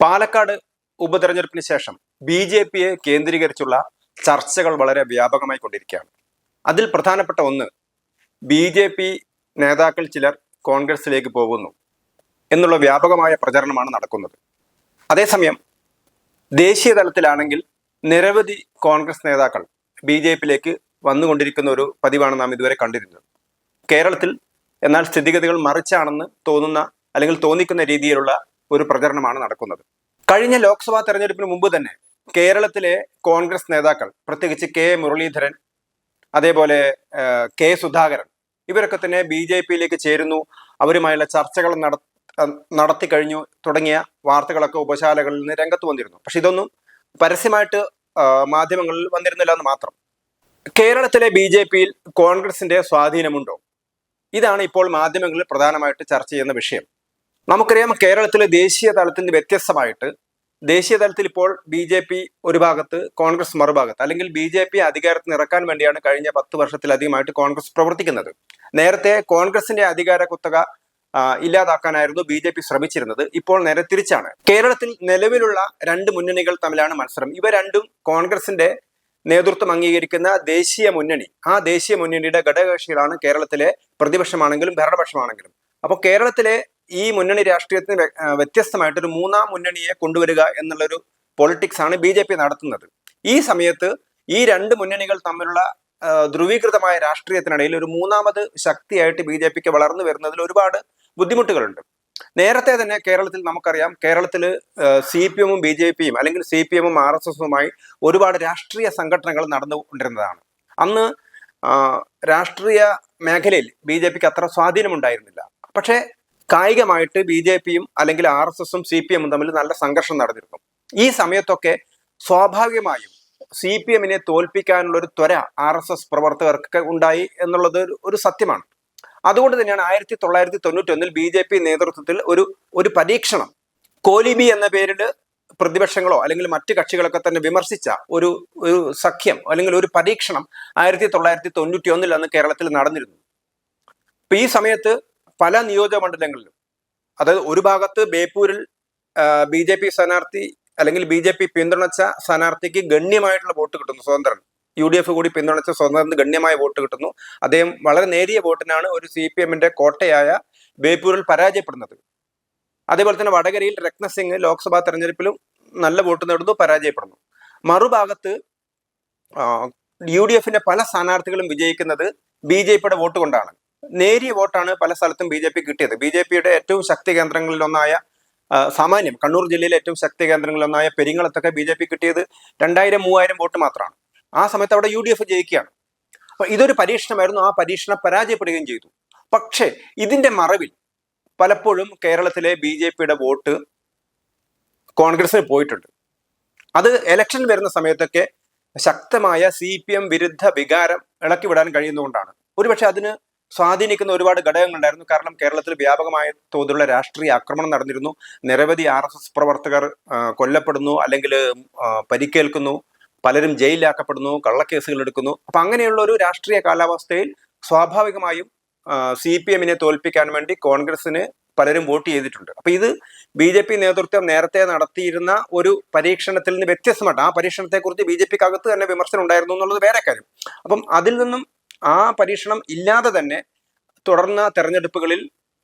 പാലക്കാട് ഉപതെരഞ്ഞെടുപ്പിന് ശേഷം ബി.ജെ.പിയെ കേന്ദ്രീകരിച്ചുള്ള ചർച്ചകൾ വളരെ വ്യാപകമായി കൊണ്ടിരിക്കുകയാണ്. അതിൽ പ്രധാനപ്പെട്ട ഒന്ന്, ബി.ജെ.പി നേതാക്കൾ ചിലർ കോൺഗ്രസിലേക്ക് പോകുന്നു എന്നുള്ള വ്യാപകമായ പ്രചരണമാണ് നടക്കുന്നത്. അതേസമയം ദേശീയ തലത്തിലാണെങ്കിൽ നിരവധി കോൺഗ്രസ് നേതാക്കൾ ബി.ജെ.പിയിലേക്ക് വന്നുകൊണ്ടിരിക്കുന്ന ഒരു പതിവാണ് നാം ഇതുവരെ കണ്ടിരുന്നത്. കേരളത്തിൽ എന്നാൽ സ്ഥിതിഗതികൾ മറിച്ചാണെന്ന് തോന്നുന്ന അല്ലെങ്കിൽ തോന്നിക്കുന്ന രീതിയിലുള്ള ഒരു പ്രചരണമാണ് നടക്കുന്നത്. കഴിഞ്ഞ ലോക്സഭാ തെരഞ്ഞെടുപ്പിന് മുമ്പ് തന്നെ കേരളത്തിലെ കോൺഗ്രസ് നേതാക്കൾ, പ്രത്യേകിച്ച് കെ മുരളീധരൻ, അതേപോലെ കെ സുധാകരൻ, ഇവരൊക്കെ തന്നെ ബി.ജെ.പിയിലേക്ക് ചേരുന്നു, അവരുമായുള്ള ചർച്ചകൾ നടത്തി കഴിഞ്ഞു തുടങ്ങിയ വാർത്തകളൊക്കെ ഉപശാലകളിൽ നിന്ന് രംഗത്ത് വന്നിരുന്നു. പക്ഷെ ഇതൊന്നും പരസ്യമായിട്ട് മാധ്യമങ്ങളിൽ വന്നിരുന്നില്ല എന്ന് മാത്രം. കേരളത്തിലെ ബി.ജെ.പിയിൽ കോൺഗ്രസിന്റെ സ്വാധീനമുണ്ടോ? ഇതാണ് ഇപ്പോൾ മാധ്യമങ്ങളിൽ പ്രധാനമായിട്ട് ചർച്ച ചെയ്യുന്ന വിഷയം. നമുക്കറിയാം, കേരളത്തിലെ ദേശീയ തലത്തിൽ നിന്ന് വ്യത്യസ്തമായിട്ട് ദേശീയ തലത്തിൽ ഇപ്പോൾ ബി.ജെ.പി ഒരു ഭാഗത്ത്, കോൺഗ്രസ് മറുഭാഗത്ത്, അല്ലെങ്കിൽ ബി.ജെ.പി അധികാരത്തിൽ ഇറക്കാൻ വേണ്ടിയാണ് കഴിഞ്ഞ 10 വർഷത്തിലധികമായിട്ട് കോൺഗ്രസ് പ്രവർത്തിക്കുന്നത്. നേരത്തെ കോൺഗ്രസിന്റെ അധികാര കുത്തക ഇല്ലാതാക്കാനായിരുന്നു ബി.ജെ.പി ശ്രമിച്ചിരുന്നത്. ഇപ്പോൾ നേരെ തിരിച്ചാണ്. കേരളത്തിൽ നിലവിലുള്ള 2 മുന്നണികൾ തമ്മിലാണ് മത്സരം. ഇവ രണ്ടും കോൺഗ്രസിന്റെ നേതൃത്വം അംഗീകരിക്കുന്ന ദേശീയ മുന്നണി. ആ ദേശീയ മുന്നണിയുടെ ഘടകകക്ഷികളാണ് കേരളത്തിലെ പ്രതിപക്ഷമാണെങ്കിലും ഭരണപക്ഷമാണെങ്കിലും. അപ്പോൾ കേരളത്തിലെ ഈ മുന്നണി രാഷ്ട്രീയത്തിന് വ്യത്യസ്തമായിട്ട് ഒരു 3-ാം മുന്നണിയെ കൊണ്ടുവരിക എന്നുള്ളൊരു പൊളിറ്റിക്സ് ആണ് ബി.ജെ.പി നടത്തുന്നത്. ഈ സമയത്ത് ഈ 2 മുന്നണികൾ തമ്മിലുള്ള ധ്രുവീകൃതമായ രാഷ്ട്രീയത്തിനിടയിൽ ഒരു 3-ാമത് ശക്തിയായിട്ട് ബി.ജെ.പിക്ക് വളർന്നു വരുന്നതിൽ ഒരുപാട് ബുദ്ധിമുട്ടുകളുണ്ട്. നേരത്തെ തന്നെ കേരളത്തിൽ നമുക്കറിയാം, കേരളത്തിൽ CPM-ഉം ബി.ജെ.പിയും അല്ലെങ്കിൽ CPM-ഉം RSS-ഉമായി ഒരുപാട് രാഷ്ട്രീയ സംഘടനകൾ നടന്നുകൊണ്ടിരുന്നതാണ്. അന്ന് രാഷ്ട്രീയ മേഖലയിൽ ബി.ജെ.പിക്ക് അത്ര സ്വാധീനമുണ്ടായിരുന്നില്ല. പക്ഷേ കായികമായിട്ട് ബി.ജെ.പിയും അല്ലെങ്കിൽ RSS-ഉം CPM-ഉം തമ്മിൽ നല്ല സംഘർഷം നടന്നിരുന്നു. ഈ സമയത്തൊക്കെ സ്വാഭാവികമായും CPM-നെ തോൽപ്പിക്കാനുള്ള ഒരു ത്വര RSS പ്രവർത്തകർക്ക് ഉണ്ടായി എന്നുള്ളത് ഒരു സത്യമാണ്. അതുകൊണ്ട് തന്നെയാണ് 1991 ബി.ജെ.പി നേതൃത്വത്തിൽ ഒരു പരീക്ഷണം, കോലിബി എന്ന പേരിൽ പ്രതിപക്ഷങ്ങളോ അല്ലെങ്കിൽ മറ്റു കക്ഷികളൊക്കെ തന്നെ വിമർശിച്ച ഒരു സഖ്യം അല്ലെങ്കിൽ ഒരു പരീക്ഷണം 1991 അന്ന് കേരളത്തിൽ നടന്നിരുന്നു. അപ്പൊ ഈ സമയത്ത് പല നിയോജക മണ്ഡലങ്ങളിലും, അതായത് ഒരു ഭാഗത്ത് ബേപ്പൂരിൽ ബി.ജെ.പി സ്ഥാനാർത്ഥി അല്ലെങ്കിൽ ബി.ജെ.പി പിന്തുണച്ച സ്ഥാനാർത്ഥിക്ക് ഗണ്യമായിട്ടുള്ള വോട്ട് കിട്ടുന്നു. സ്വതന്ത്രൻ, UDF കൂടി പിന്തുണച്ച സ്വതന്ത്രന് ഗണ്യമായ വോട്ട് കിട്ടുന്നു. അദ്ദേഹം വളരെ നേരിയ വോട്ടിനാണ് ഒരു CPM-ന്റെ കോട്ടയായ ബേപ്പൂരിൽ പരാജയപ്പെടുന്നത്. അതേപോലെ തന്നെ വടകരയിൽ രത്നസിംഗ് ലോക്സഭാ തെരഞ്ഞെടുപ്പിലും നല്ല വോട്ട് നേടുന്നു, പരാജയപ്പെടുന്നു. മറുഭാഗത്ത് UDF-ന്റെ പല സ്ഥാനാർത്ഥികളും വിജയിക്കുന്നത് ബി.ജെ.പിയുടെ വോട്ട് കൊണ്ടാണ്. നേരിയ വോട്ടാണ് പല സ്ഥലത്തും ബി.ജെ.പി കിട്ടിയത്. ബി.ജെ.പിയുടെ ഏറ്റവും ശക്തി കേന്ദ്രങ്ങളിലൊന്നായ സാമാന്യം കണ്ണൂർ ജില്ലയിലെ ഏറ്റവും ശക്തി കേന്ദ്രങ്ങളിലൊന്നായ പെരിങ്ങളത്തൊക്കെ ബി.ജെ.പി കിട്ടിയത് 2000-3000 വോട്ട് മാത്രമാണ്. ആ സമയത്ത് അവിടെ UDF ജയിക്കുകയാണ്. അപ്പൊ ഇതൊരു പരീക്ഷണമായിരുന്നു. ആ പരീക്ഷണം പരാജയപ്പെടുകയും ചെയ്തു. പക്ഷേ ഇതിന്റെ മറവിൽ പലപ്പോഴും കേരളത്തിലെ ബി.ജെ.പിയുടെ വോട്ട് കോൺഗ്രസിന് പോയിട്ടുണ്ട്. അത് ഇലക്ഷൻ വരുന്ന സമയത്തൊക്കെ ശക്തമായ CPM വിരുദ്ധ വികാരം ഇളക്കിവിടാൻ കഴിയുന്നതുകൊണ്ടാണ്. ഒരുപക്ഷെ അതിന് സ്വാധീനിക്കുന്ന ഒരുപാട് ഘടകങ്ങളുണ്ടായിരുന്നു. കാരണം കേരളത്തിൽ വ്യാപകമായ തോതിലുള്ള രാഷ്ട്രീയ ആക്രമണം നടന്നിരുന്നു. നിരവധി RSS പ്രവർത്തകർ കൊല്ലപ്പെടുന്നു, അല്ലെങ്കിൽ പരിക്കേൽക്കുന്നു, പലരും ജയിലിലാക്കപ്പെടുന്നു, കള്ളക്കേസുകൾ എടുക്കുന്നു. അപ്പൊ അങ്ങനെയുള്ള ഒരു രാഷ്ട്രീയ കാലാവസ്ഥയിൽ സ്വാഭാവികമായും CPM-നെ തോൽപ്പിക്കാൻ വേണ്ടി കോൺഗ്രസിന് പലരും വോട്ട് ചെയ്തിട്ടുണ്ട്. അപ്പൊ ഇത് ബി.ജെ.പി നേതൃത്വം നേരത്തെ നടത്തിയിരുന്ന ഒരു പരീക്ഷണത്തിൽ നിന്ന് വ്യത്യസ്തമായിട്ട്, ആ പരീക്ഷണത്തെക്കുറിച്ച് ബി.ജെ.പിക്ക് അകത്ത് തന്നെ വിമർശനം ഉണ്ടായിരുന്നു എന്നുള്ളത് വേറെ കാര്യം. അപ്പം അതിൽ നിന്നും ആ പരീക്ഷണം ഇല്ലാതെ തന്നെ തുടർന്ന തെരഞ്ഞെടുപ്പുകളിൽ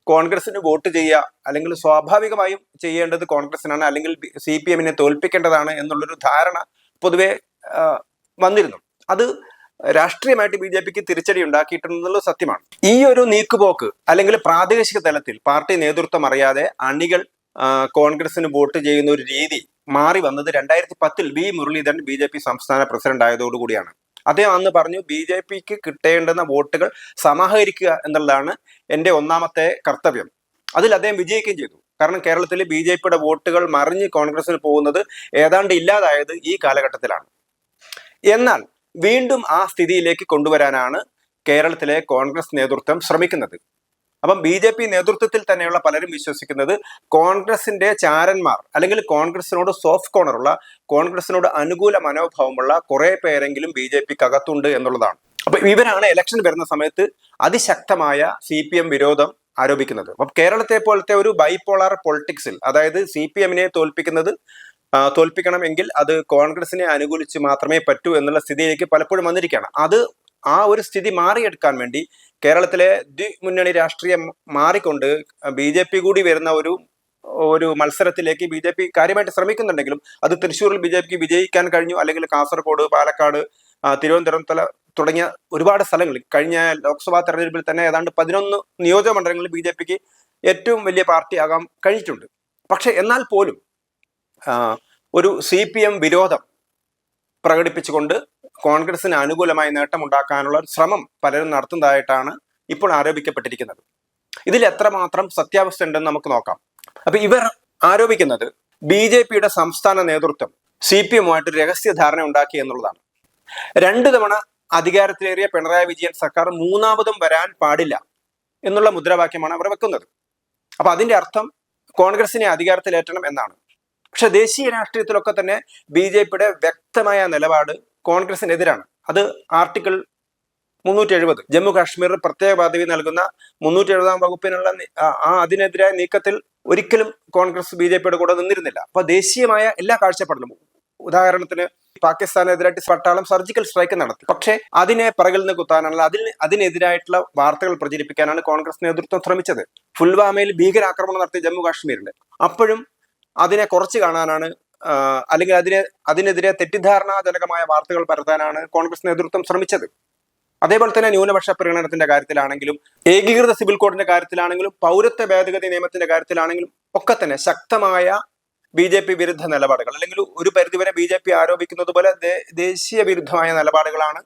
കോൺഗ്രസിന് വോട്ട് ചെയ്യുക, അല്ലെങ്കിൽ സ്വാഭാവികമായും ചെയ്യേണ്ടത് കോൺഗ്രസിനാണ്, അല്ലെങ്കിൽ CPM-നെ തോൽപ്പിക്കേണ്ടതാണ് എന്നുള്ളൊരു ധാരണ പൊതുവെ വന്നിരുന്നു. അത് രാഷ്ട്രീയമായിട്ട് ബി.ജെ.പിക്ക് തിരിച്ചടി ഉണ്ടാക്കിയിട്ടുണ്ടെന്നുള്ളത് സത്യമാണ്. ഈ ഒരു നീക്കുപോക്ക് അല്ലെങ്കിൽ പ്രാദേശിക തലത്തിൽ പാർട്ടി നേതൃത്വം അറിയാതെ അണികൾ കോൺഗ്രസിന് വോട്ട് ചെയ്യുന്ന ഒരു രീതി മാറി വന്നത് 2010 വി മുരളീധരൻ ബി.ജെ.പി സംസ്ഥാന പ്രസിഡന്റ് ആയതോടുകൂടിയാണ്. അദ്ദേഹം അന്ന് പറഞ്ഞു, ബി.ജെ.പിക്ക് കിട്ടേണ്ടുന്ന വോട്ടുകൾ സമാഹരിക്കുക എന്നുള്ളതാണ് എൻ്റെ ഒന്നാമത്തെ കർത്തവ്യം. അതിൽ അദ്ദേഹം വിജയിക്കുകയും ചെയ്തു. കാരണം കേരളത്തിൽ ബി.ജെ.പിയുടെ വോട്ടുകൾ മറിഞ്ഞ് കോൺഗ്രസിന് പോകുന്നത് ഏതാണ്ട് ഇല്ലാതായത് ഈ കാലഘട്ടത്തിലാണ്. എന്നാൽ വീണ്ടും ആ സ്ഥിതിയിലേക്ക് കൊണ്ടുവരാനാണ് കേരളത്തിലെ കോൺഗ്രസ് നേതൃത്വം ശ്രമിക്കുന്നത്. അപ്പം ബി.ജെ.പി നേതൃത്വത്തിൽ തന്നെയുള്ള പലരും വിശ്വസിക്കുന്നത് കോൺഗ്രസിന്റെ ചാരന്മാർ, അല്ലെങ്കിൽ കോൺഗ്രസിനോട് സോഫ്റ്റ് കോർണറുള്ള, കോൺഗ്രസിനോട് അനുകൂല മനോഭാവമുള്ള കുറെ പേരെങ്കിലും ബി.ജെ.പിക്ക് അകത്തുണ്ട് എന്നുള്ളതാണ്. അപ്പൊ ഇവരാണ് ഇലക്ഷൻ വരുന്ന സമയത്ത് അതിശക്തമായ CPM വിരോധം ആരോപിക്കുന്നത്. അപ്പം കേരളത്തെ പോലത്തെ ഒരു ബൈപോളാർ പൊളിറ്റിക്സിൽ, അതായത് CPM-നെ തോൽപ്പിക്കണമെങ്കിൽ അത് കോൺഗ്രസിനെ അനുകൂലിച്ച് മാത്രമേ പറ്റൂ എന്നുള്ള സ്ഥിതിയിലേക്ക് പലപ്പോഴും വന്നിരിക്കുകയാണ്. ആ ഒരു സ്ഥിതി മാറിയെടുക്കാൻ വേണ്ടി കേരളത്തിലെ ദ്വിമുന്നണി രാഷ്ട്രീയം മാറിക്കൊണ്ട് BJP കൂടി വരുന്ന ഒരു മത്സരത്തിലേക്ക് BJP കാര്യമായിട്ട് ശ്രമിക്കുന്നുണ്ടെങ്കിലും അത് തൃശ്ശൂരിൽ BJPക്ക് വിജയിക്കാൻ കഴിഞ്ഞു, അല്ലെങ്കിൽ കാസർഗോഡ്, പാലക്കാട്, തിരുവനന്തപുരം തുടങ്ങിയ ഒരുപാട് സ്ഥലങ്ങളിൽ കഴിഞ്ഞ ലോക്സഭാ തെരഞ്ഞെടുപ്പിൽ തന്നെ ഏതാണ്ട് 11 നിയോജക മണ്ഡലങ്ങളിൽ BJPക്ക് ഏറ്റവും വലിയ പാർട്ടി ആകാൻ കഴിഞ്ഞിട്ടുണ്ട്. പക്ഷെ എന്നാൽ പോലും ഒരു CPM വിരോധം പ്രകടിപ്പിച്ചുകൊണ്ട് കോൺഗ്രസിന് അനുകൂലമായി നേട്ടമുണ്ടാക്കാനുള്ള ശ്രമം പലരും നടത്തുന്നതായിട്ടാണ് ഇപ്പോൾ ആരോപിക്കപ്പെട്ടിരിക്കുന്നത്. ഇതിൽ എത്രമാത്രം സത്യാവസ്ഥ ഉണ്ടെന്ന് നമുക്ക് നോക്കാം. അപ്പൊ ഇവർ ആരോപിക്കുന്നത് BJPയുടെ സംസ്ഥാന നേതൃത്വം CPM-ഉമായിട്ട് രഹസ്യധാരണ ഉണ്ടാക്കി എന്നുള്ളതാണ്. 2 തവണ അധികാരത്തിലേറിയ പിണറായി വിജയൻ സർക്കാർ മൂന്നാമതും വരാൻ പാടില്ല എന്നുള്ള മുദ്രാവാക്യമാണ് അവർ വെക്കുന്നത്. അപ്പൊ അതിന്റെ അർത്ഥം കോൺഗ്രസിനെ അധികാരത്തിലേറ്റണം എന്നാണ്. പക്ഷെ ദേശീയ രാഷ്ട്രീയത്തിലൊക്കെ തന്നെ BJPയുടെ വ്യക്തമായ നിലപാട് കോൺഗ്രസിനെതിരാണ്. അത് ആർട്ടിക്കിൾ 370 ജമ്മു കാശ്മീർ പ്രത്യേക പദവി നൽകുന്ന 370 വകുപ്പിനുള്ള അതിനെതിരായ നീക്കത്തിൽ ഒരിക്കലും കോൺഗ്രസ് BJPയുടെ കൂടെ നിന്നിരുന്നില്ല. അപ്പൊ ദേശീയമായ എല്ലാ കാഴ്ചപ്പാടിലും, ഉദാഹരണത്തിന് പാകിസ്ഥാനെതിരായിട്ട് പട്ടാളം സർജിക്കൽ സ്ട്രൈക്ക് നടത്തി. പക്ഷെ അതിനെ പിറകിൽ നിന്ന് കുത്താനുള്ള അതിനെതിരായിട്ടുള്ള വാർത്തകൾ പ്രചരിപ്പിക്കാനാണ് കോൺഗ്രസ് നേതൃത്വം ശ്രമിച്ചത്. പുൽവാമയിൽ ഭീകരാക്രമണം നടത്തിയ ജമ്മു കാശ്മീരിൽ അപ്പോഴും അതിനെ കുറച്ച് കാണാനാണ്, അല്ലെങ്കിൽ അതിനെതിരെ തെറ്റിദ്ധാരണാജനകമായ വാർത്തകൾ പരത്താനാണ് കോൺഗ്രസ് നേതൃത്വം ശ്രമിച്ചത്. അതേപോലെ തന്നെ ന്യൂനപക്ഷ പരിഗണനത്തിന്റെ കാര്യത്തിലാണെങ്കിലും, ഏകീകൃത സിവിൽ കോഡിന്റെ കാര്യത്തിലാണെങ്കിലും, പൗരത്വ ഭേദഗതി നിയമത്തിന്റെ കാര്യത്തിലാണെങ്കിലും ഒക്കെ തന്നെ ശക്തമായ BJP വിരുദ്ധ നിലപാടുകൾ, അല്ലെങ്കിൽ ഒരു പരിധിവരെ BJP ആരോപിക്കുന്നത് പോലെ ദേശീയ വിരുദ്ധമായ നിലപാടുകളാണ്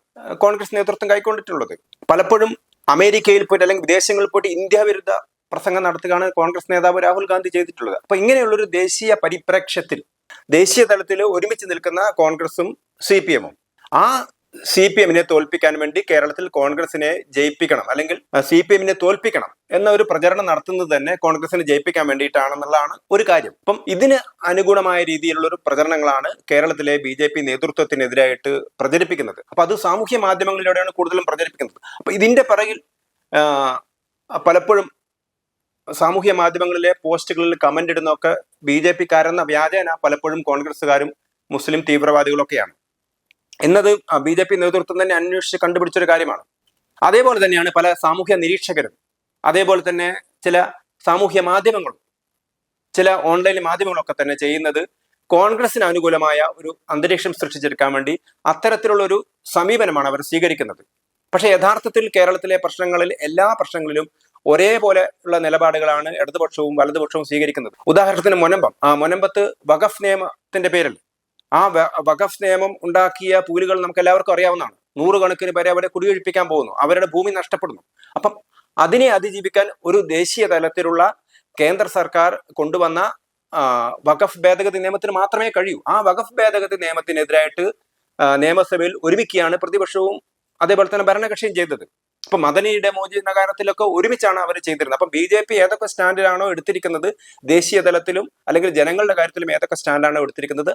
കോൺഗ്രസ് നേതൃത്വം കൈക്കൊണ്ടിട്ടുള്ളത്. പലപ്പോഴും അമേരിക്കയിൽ പോയിട്ട് അല്ലെങ്കിൽ വിദേശങ്ങളിൽ പോയിട്ട് ഇന്ത്യ വിരുദ്ധ പ്രസംഗം നടത്തുകയാണ് കോൺഗ്രസ് നേതാവ് രാഹുൽ ഗാന്ധി ചെയ്തിട്ടുള്ളത്. അപ്പൊ ഇങ്ങനെയുള്ളൊരു ദേശീയ പരിപ്രേക്ഷ്യത്തിൽ ദേശീയ തലത്തിൽ ഒരുമിച്ച് നിൽക്കുന്ന കോൺഗ്രസും CPM-ഉം ആ CPM-നെ തോൽപ്പിക്കാൻ വേണ്ടി കേരളത്തിൽ കോൺഗ്രസിനെ ജയിപ്പിക്കണം, അല്ലെങ്കിൽ CPM-നെ തോൽപ്പിക്കണം എന്ന ഒരു പ്രചരണം നടത്തുന്നത് തന്നെ കോൺഗ്രസിനെ ജയിപ്പിക്കാൻ വേണ്ടിയിട്ടാണെന്നുള്ളതാണ് ഒരു കാര്യം. അപ്പം ഇതിന് അനുഗുണമായ രീതിയിലുള്ള ഒരു പ്രചരണങ്ങളാണ് കേരളത്തിലെ BJP നേതൃത്വത്തിനെതിരായിട്ട് പ്രചരിപ്പിക്കുന്നത്. അപ്പൊ അത് സാമൂഹ്യ മാധ്യമങ്ങളിലൂടെയാണ് കൂടുതലും പ്രചരിപ്പിക്കുന്നത്. അപ്പൊ ഇതിന്റെ പിറകിൽ പലപ്പോഴും സാമൂഹ്യ മാധ്യമങ്ങളിലെ പോസ്റ്റുകളിൽ കമന്റ് ഇടുന്നൊക്കെ BJP-കാരെന്ന വ്യാജേന പലപ്പോഴും കോൺഗ്രസ്സുകാരും മുസ്ലിം തീവ്രവാദികളൊക്കെയാണ് എന്നത് BJP നേതൃത്വം തന്നെ അന്വേഷിച്ച് കണ്ടുപിടിച്ചൊരു കാര്യമാണ്. അതേപോലെ തന്നെയാണ് പല സാമൂഹ്യ നിരീക്ഷകരും, അതേപോലെ തന്നെ ചില സാമൂഹ്യ മാധ്യമങ്ങളും, ചില ഓൺലൈൻ മാധ്യമങ്ങളൊക്കെ തന്നെ ചെയ്യുന്നത് കോൺഗ്രസിന് അനുകൂലമായ ഒരു അന്തരീക്ഷം സൃഷ്ടിച്ചെടുക്കാൻ വേണ്ടി അത്തരത്തിലുള്ള ഒരു സമീപനമാണ് അവർ സ്വീകരിക്കുന്നത്. പക്ഷെ യഥാർത്ഥത്തിൽ കേരളത്തിലെ പ്രശ്നങ്ങളിൽ, എല്ലാ പ്രശ്നങ്ങളിലും ഒരേപോലെ ഉള്ള നിലപാടുകളാണ് ഇടതുപക്ഷവും വലതുപക്ഷവും സ്വീകരിക്കുന്നത്. ഉദാഹരണത്തിന് മുനമ്പത്ത് വഖഫ് നിയമത്തിന്റെ പേരിൽ വഖഫ് നിയമം ഉണ്ടാക്കിയ പൂലുകൾ നമുക്ക് എല്ലാവർക്കും അറിയാവുന്നതാണ്. 100 കണക്കിന് പേരെ അവിടെ കുടിയൊഴിപ്പിക്കാൻ പോകുന്നു, അവരുടെ ഭൂമി നഷ്ടപ്പെടുന്നു. അപ്പം അതിനെ അതിജീവിക്കാൻ ഒരു ദേശീയ തലത്തിലുള്ള കേന്ദ്ര സർക്കാർ കൊണ്ടുവന്ന വഖഫ് ഭേദഗതി നിയമത്തിന് മാത്രമേ കഴിയൂ. ആ വഖഫ് ഭേദഗതി നിയമത്തിനെതിരായിട്ട് നിയമസഭയിൽ ഒരുമിക്കുകയാണ് പ്രതിപക്ഷവും അതേപോലെ തന്നെ ഭരണകക്ഷിയും ചെയ്തത്. അപ്പൊ മദനിയുടെ മോചനകാലത്തിലൊക്കെ ഒരുമിച്ചാണ് അവർ ചെയ്തിരുന്നത്. അപ്പൊ BJP ഏതൊക്കെ സ്റ്റാൻഡിലാണോ എടുത്തിരിക്കുന്നത്, ദേശീയ തലത്തിലും അല്ലെങ്കിൽ ജനങ്ങളുടെ കാര്യത്തിലും ഏതൊക്കെ സ്റ്റാൻഡാണോ എടുത്തിരിക്കുന്നത്,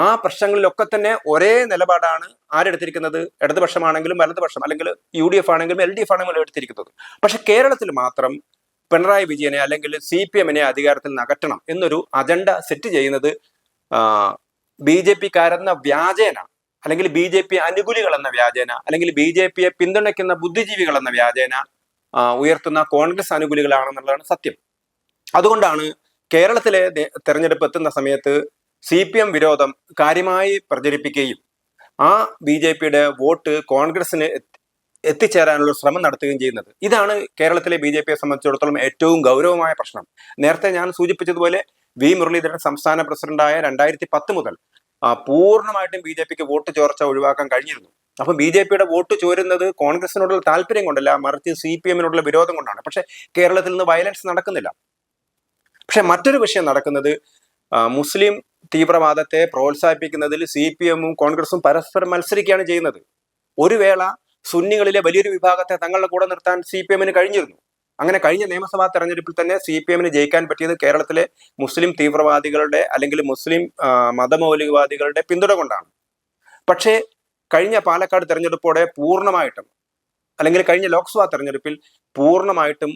ആ പ്രശ്നങ്ങളിലൊക്കെ തന്നെ ഒരേ നിലപാടാണ് ആരെടുത്തിരിക്കുന്നത്, ഇടതുപക്ഷമാണെങ്കിലും വലതുപക്ഷം, അല്ലെങ്കിൽ UDF ആണെങ്കിലും LDF ആണെങ്കിലും എടുത്തിരിക്കുന്നത്. പക്ഷെ കേരളത്തിൽ മാത്രം പിണറായി വിജയനെ അല്ലെങ്കിൽ CPM-നെ അധികാരത്തിൽ നിന്ന് അകറ്റണം എന്നൊരു അജണ്ട സെറ്റ് ചെയ്യുന്നത് BJP-കാരെന്ന വ്യാജേന, അല്ലെങ്കിൽ BJP അനുകൂലികൾ എന്ന വ്യാജേന, അല്ലെങ്കിൽ BJP-യെ പിന്തുണയ്ക്കുന്ന ബുദ്ധിജീവികൾ എന്ന വ്യാജേന ഉയർത്തുന്ന കോൺഗ്രസ് അനുകൂലികളാണെന്നുള്ളതാണ് സത്യം. അതുകൊണ്ടാണ് കേരളത്തിലെ തെരഞ്ഞെടുപ്പ് എത്തുന്ന സമയത്ത് CPM വിരോധം കാര്യമായി പ്രചരിപ്പിക്കുകയും ആ BJP-യുടെ വോട്ട് കോൺഗ്രസിന് എത്തിച്ചേരാനുള്ള ശ്രമം നടത്തുകയും ചെയ്യുന്നത്. ഇതാണ് കേരളത്തിലെ BJP-യെ സംബന്ധിച്ചിടത്തോളം ഏറ്റവും ഗൗരവമായ പ്രശ്നം. നേരത്തെ ഞാൻ സൂചിപ്പിച്ചതുപോലെ മുരളീധരൻ സംസ്ഥാന പ്രസിഡന്റായ 2010 മുതൽ പൂർണ്ണമായിട്ടും BJP-ക്ക് വോട്ട് ചോർച്ച ഒഴിവാക്കാൻ കഴിഞ്ഞിരുന്നു. അപ്പൊ BJP-യുടെ വോട്ട് ചോരുന്നത് കോൺഗ്രസിനോടുള്ള താല്പര്യം കൊണ്ടല്ല, മറിച്ച് CPM-നോടുള്ള വിരോധം കൊണ്ടാണ്. പക്ഷെ കേരളത്തിൽ നിന്ന് വയലൻസ് നടക്കുന്നില്ല. പക്ഷെ മറ്റൊരു വിഷയം നടക്കുന്നത് മുസ്ലിം തീവ്രവാദത്തെ പ്രോത്സാഹിപ്പിക്കുന്നതിൽ CPM-ഉം കോൺഗ്രസും പരസ്പരം മത്സരിക്കുകയാണ് ചെയ്യുന്നത്. ഒരു വേള സുന്നികളിലെ വലിയൊരു വിഭാഗത്തെ തങ്ങളുടെ കൂടെ നിർത്താൻ CPM-ന് കഴിഞ്ഞിരുന്നു. അങ്ങനെ കഴിഞ്ഞ നിയമസഭാ തെരഞ്ഞെടുപ്പിൽ തന്നെ CPM-ന് ജയിക്കാൻ പറ്റിയത് കേരളത്തിലെ മുസ്ലിം തീവ്രവാദികളുടെ അല്ലെങ്കിൽ മുസ്ലിം മതമൗലികവാദികളുടെ പിന്തുണ കൊണ്ടാണ്. പക്ഷേ കഴിഞ്ഞ പാലക്കാട് തെരഞ്ഞെടുപ്പോടെ പൂർണ്ണമായിട്ടും, അല്ലെങ്കിൽ കഴിഞ്ഞ ലോക്സഭാ തെരഞ്ഞെടുപ്പിൽ പൂർണ്ണമായിട്ടും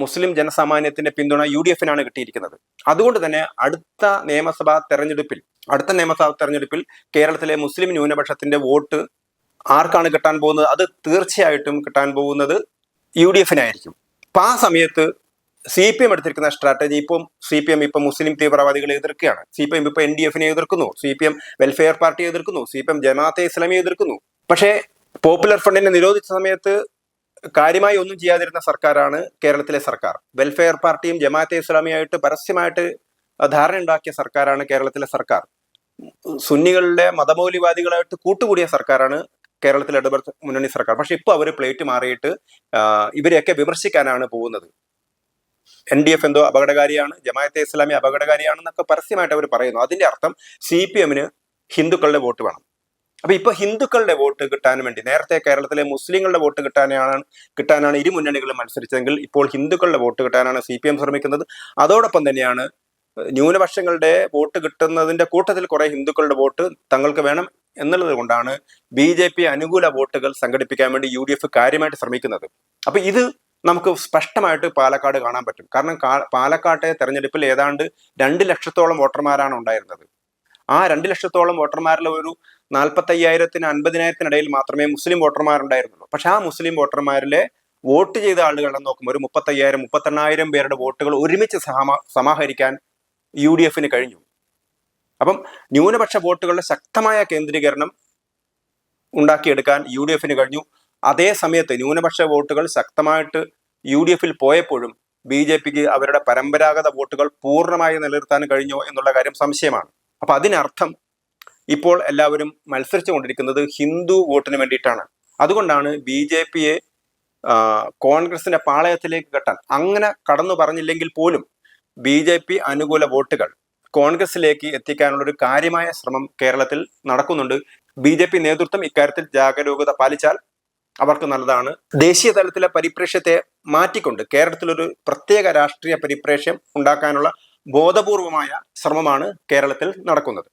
മുസ്ലിം ജനസാമാന്യത്തിന്റെ പിന്തുണ UDF-നാണ് കിട്ടിയിരിക്കുന്നത്. അതുകൊണ്ട് തന്നെ അടുത്ത നിയമസഭാ തെരഞ്ഞെടുപ്പിൽ കേരളത്തിലെ മുസ്ലിം ന്യൂനപക്ഷത്തിന്റെ വോട്ട് ആർക്കാണ് കിട്ടാൻ പോകുന്നത്? അത് തീർച്ചയായിട്ടും കിട്ടാൻ പോകുന്നത് UDF-നായിരിക്കും. അപ്പൊ ആ സമയത്ത് CPM എടുത്തിരിക്കുന്ന സ്ട്രാറ്റജി, CPM ഇപ്പം മുസ്ലിം തീവ്രവാദികളെ എതിർക്കുകയാണ്. CPM ഇപ്പൊ NDF-നെ എതിർക്കുന്നു, CPM വെൽഫെയർ പാർട്ടിയെ എതിർക്കുന്നു, CPM ജമാഅത്തെ ഇസ്ലാമിയെ എതിർക്കുന്നു. പക്ഷേ പോപ്പുലർ ഫ്രണ്ടിനെ നിരോധിച്ച സമയത്ത് കാര്യമായി ഒന്നും ചെയ്യാതിരുന്ന സർക്കാരാണ് കേരളത്തിലെ സർക്കാർ. വെൽഫെയർ പാർട്ടിയും ജമാഅത്തെ ഇസ്ലാമിയായിട്ട് പരസ്യമായിട്ട് ധാരണ ഉണ്ടാക്കിയ സർക്കാരാണ് കേരളത്തിലെ സർക്കാർ. സുന്നികളുടെ മതമൗലിവാദികളായിട്ട് കൂട്ടുകൂടിയ സർക്കാരാണ് കേരളത്തിലെ ഇടതുപക്ഷ മുന്നണി സർക്കാർ. പക്ഷെ ഇപ്പൊ അവര് പ്ലേറ്റ് മാറിയിട്ട് ഇവരെയൊക്കെ വിമർശിക്കാനാണ് പോകുന്നത്. NDF എന്തോ അപകടകാരിയാണ്, ജമാഅത്തെ ഇസ്ലാമി അപകടകാരിയാണെന്നൊക്കെ പരസ്യമായിട്ട് അവർ പറയുന്നു. അതിന്റെ അർത്ഥം CPM-ന് ഹിന്ദുക്കളുടെ വോട്ട് വേണം. അപ്പൊ ഇപ്പൊ ഹിന്ദുക്കളുടെ വോട്ട് കിട്ടാൻ വേണ്ടി, നേരത്തെ കേരളത്തിലെ മുസ്ലിങ്ങളുടെ വോട്ട് കിട്ടാനാണ് ഇരു മുന്നണികളും മത്സരിച്ചതെങ്കിൽ ഇപ്പോൾ ഹിന്ദുക്കളുടെ വോട്ട് കിട്ടാനാണ് CPM ശ്രമിക്കുന്നത്. അതോടൊപ്പം തന്നെയാണ് ന്യൂനപക്ഷങ്ങളുടെ വോട്ട് കിട്ടുന്നതിന്റെ കൂട്ടത്തിൽ കുറെ ഹിന്ദുക്കളുടെ വോട്ട് തങ്ങൾക്ക് വേണം എന്നുള്ളത് കൊണ്ടാണ് BJP അനുകൂല വോട്ടുകൾ സംഘടിപ്പിക്കാൻ വേണ്ടി UDF കാര്യമായിട്ട് ശ്രമിക്കുന്നത്. അപ്പൊ ഇത് നമുക്ക് സ്പഷ്ടമായിട്ട് പാലക്കാട് കാണാൻ പറ്റും. കാരണം പാലക്കാട്ടെ തെരഞ്ഞെടുപ്പിൽ ഏതാണ്ട് 2 ലക്ഷത്തോളം വോട്ടർമാരാണ് ഉണ്ടായിരുന്നത്. ആ 2 ലക്ഷത്തോളം വോട്ടർമാരിൽ ഒരു 45,000-നും 50,000-ത്തിനിടയിൽ മാത്രമേ മുസ്ലിം വോട്ടർമാരുണ്ടായിരുന്നുള്ളൂ. പക്ഷെ ആ മുസ്ലിം വോട്ടർമാരിലെ വോട്ട് ചെയ്ത ആളുകളെ നോക്കുമ്പോൾ ഒരു 35,000-38,000 പേരുടെ വോട്ടുകൾ ഒരുമിച്ച് സമാഹരിക്കാൻ UDF-ന് കഴിഞ്ഞു. അപ്പം ന്യൂനപക്ഷ വോട്ടുകളുടെ ശക്തമായ കേന്ദ്രീകരണം ഉണ്ടാക്കിയെടുക്കാൻ UDF-ന് കഴിഞ്ഞു. അതേ സമയത്ത് ന്യൂനപക്ഷ വോട്ടുകൾ ശക്തമായിട്ട് UDF-ൽ പോയപ്പോഴും BJP-ക്ക് അവരുടെ പരമ്പരാഗത വോട്ടുകൾ പൂർണ്ണമായി നിലനിർത്താൻ കഴിഞ്ഞോ എന്നുള്ള കാര്യം സംശയമാണ്. അപ്പൊ അതിനർത്ഥം ഇപ്പോൾ എല്ലാവരും മത്സരിച്ചു കൊണ്ടിരിക്കുന്നത് ഹിന്ദു വോട്ടിന് വേണ്ടിയിട്ടാണ്. അതുകൊണ്ടാണ് BJP-യെ കോൺഗ്രസിന്റെ പാളയത്തിലേക്ക് കെട്ടാൻ, അങ്ങനെ കടന്നു പറഞ്ഞില്ലെങ്കിൽ പോലും BJP അനുകൂല വോട്ടുകൾ കോൺഗ്രസിലേക്ക് എത്തിക്കാനുള്ള ഒരു കാര്യമായ ശ്രമം കേരളത്തിൽ നടക്കുന്നുണ്ട്. BJP നേതൃത്വം ഇക്കാര്യത്തിൽ ജാഗരൂകത പാലിച്ചാൽ അവർക്ക് നല്ലതാണ്. ദേശീയ തലത്തിലെ പരിപ്രേക്ഷ്യത്തെ മാറ്റിക്കൊണ്ട് കേരളത്തിലൊരു പ്രത്യേക രാഷ്ട്രീയ പരിപ്രേക്ഷ്യം ഉണ്ടാക്കാനുള്ള ബോധപൂർവമായ ശ്രമമാണ് കേരളത്തിൽ നടക്കുന്നത്.